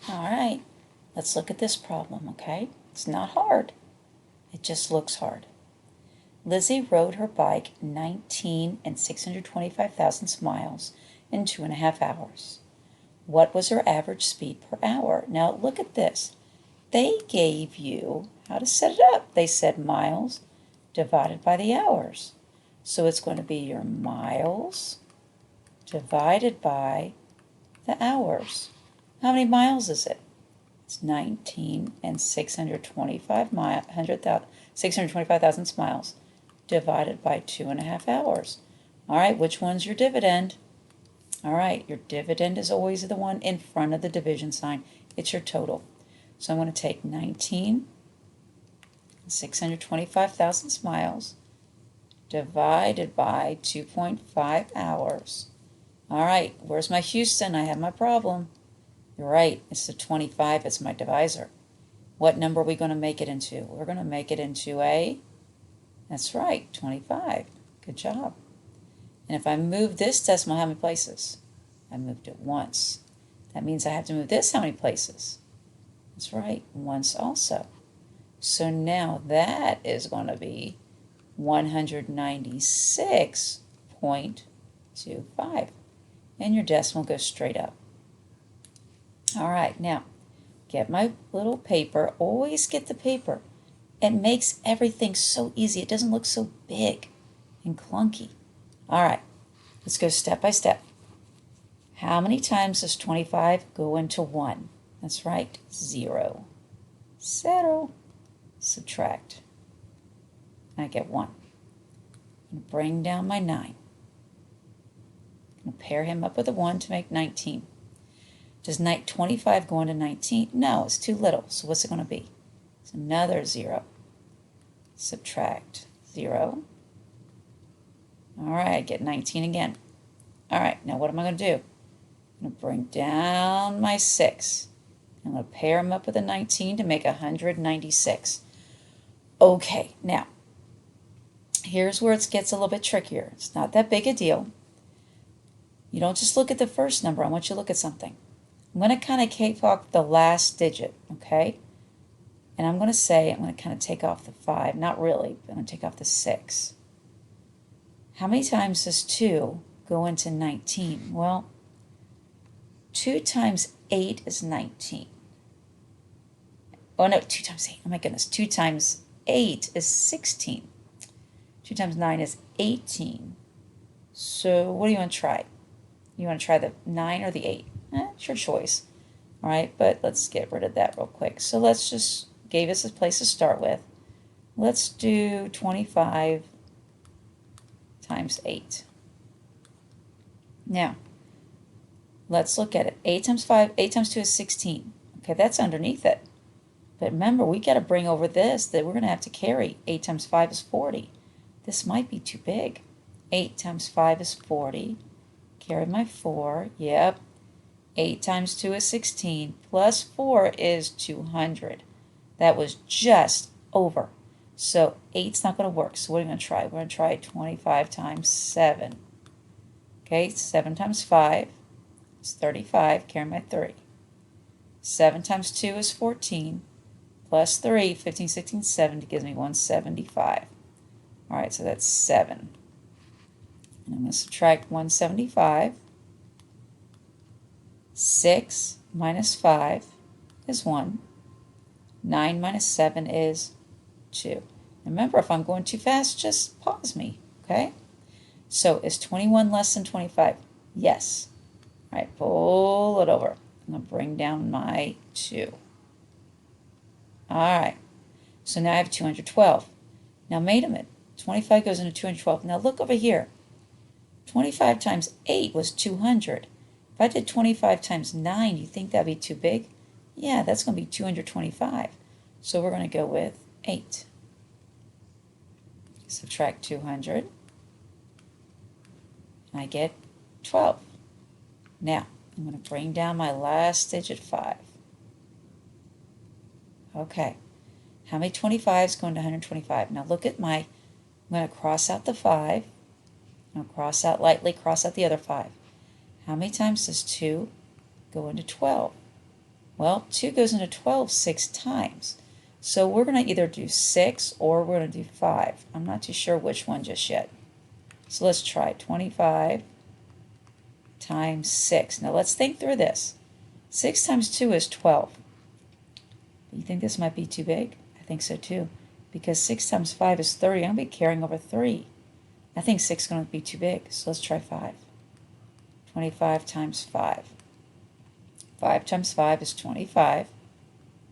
All right, let's look at this problem, okay? It's not hard. It just looks hard. Lizzie rode her bike 19 and 625 thousandths miles in 2.5 hours. What was her average speed per hour? Now look at this. They gave you how to set it up. They said miles divided by the hours. So it's going to be your miles divided by the hours. How many miles is it? It's 19 and 625 thousandths miles divided by 2.5 hours. All right, which one's your dividend? All right, your dividend is always the one in front of the division sign. It's your total. So I'm going to take 19 and 625 thousandths miles divided by 2.5 hours. All right, where's my Houston? I have my problem. You're right, it's the 25, it's my divisor. What number are we going to make it into? We're going to make it into that's right, 25. Good job. And if I move this decimal how many places? I moved it once. That means I have to move this how many places? That's right, once also. So now that is going to be 196.25. And your decimal goes straight up. All right, now get my little paper. Always get the paper. It makes everything so easy. It doesn't look so big and clunky. All right, let's go step by step. How many times does 25 go into 1? That's right, 0. 0. Subtract. I get 1. I'm going to bring down my 9. I'm going to pair him up with a 1 to make 19. Does 25 go into 19? No, it's too little. So what's it going to be? It's another 0. Subtract 0. All right, I get 19 again. All right, now what am I going to do? I'm going to bring down my 6. I'm going to pair them up with a 19 to make 196. Okay, now, here's where it gets a little bit trickier. It's not that big a deal. You don't just look at the first number. I want you to look at something. I'm going to kind of take off the last digit, okay? And I'm going to kind of take off the 5. Not really, but I'm going to take off the 6. How many times does 2 go into 19? Well, 2 times 8 is 19. Oh, no, 2 times 8. Oh, my goodness. 2 times 8 is 16. 2 times 9 is 18. So what do you want to try? You want to try the 9 or the 8? It's your choice. All right, but let's get rid of that real quick. So let's just, gave us a place to start with. Let's do 25 times 8. Now, let's look at it. 8 times 2 is 16. Okay, that's underneath it. But remember, we got to bring over this, that we're going to have to carry. 8 times 5 is 40. This might be too big. 8 times 5 is 40. Carry my 4. Yep. 8 times 2 is 16. Plus 4 is 200. That was just over. So 8's not going to work. So what are we going to try? We're going to try 25 times 7. Okay, 7 times 5 is 35. Carry my 3. 7 times 2 is 14. Plus 3, 15, 16, 70 gives me 175. All right, so that's 7. And I'm going to subtract 175. 6 minus 5 is 1. 9 minus 7 is 2. Remember, if I'm going too fast, just pause me, okay? So is 21 less than 25? Yes. All right, pull it over. I'm going to bring down my 2. All right, so now I have 212. Now, wait a minute. 25 goes into 212. Now, look over here. 25 times 8 was 200. If I did 25 times 9, you think that'd be too big? Yeah, that's going to be 225. So we're going to go with 8. Subtract 200. I get 12. Now, I'm going to bring down my last digit, 5. Okay. How many 25s go into 125? Now look at I'm going to cross out the 5. I'll cross out lightly, cross out the other 5. How many times does 2 go into 12? Well, 2 goes into 12 6 times. So we're going to either do 6 or we're going to do 5. I'm not too sure which one just yet. So let's try 25 times 6. Now let's think through this. 6 times 2 is 12. You think this might be too big? I think so too. Because 6 times 5 is 30. I'm going to be carrying over 3. I think 6 is going to be too big. So let's try 5. 25 times 5. 5 times 5 is 25.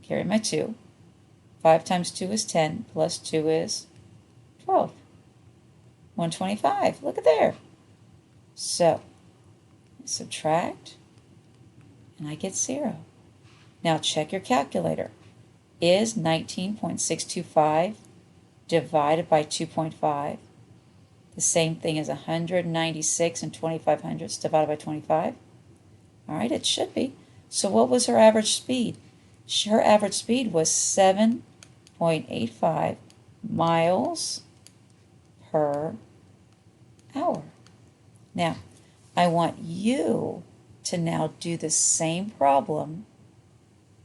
Carry my 2. 5 times 2 is 10. Plus 2 is 12. 125. Look at there. So, subtract, and I get 0. Now check your calculator. Is 19.625 divided by 2.5 the same thing as 196 and 2500ths divided by 25? All right, it should be. So what was her average speed? Her average speed was 7.85 miles per hour. Now, I want you to now do the same problem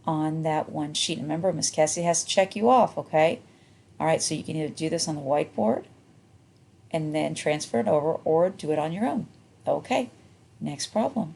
on that one sheet. Remember, Miss Cassie has to check you off, okay? All right, so you can either do this on the whiteboard and then transfer it over or do it on your own. Okay, next problem.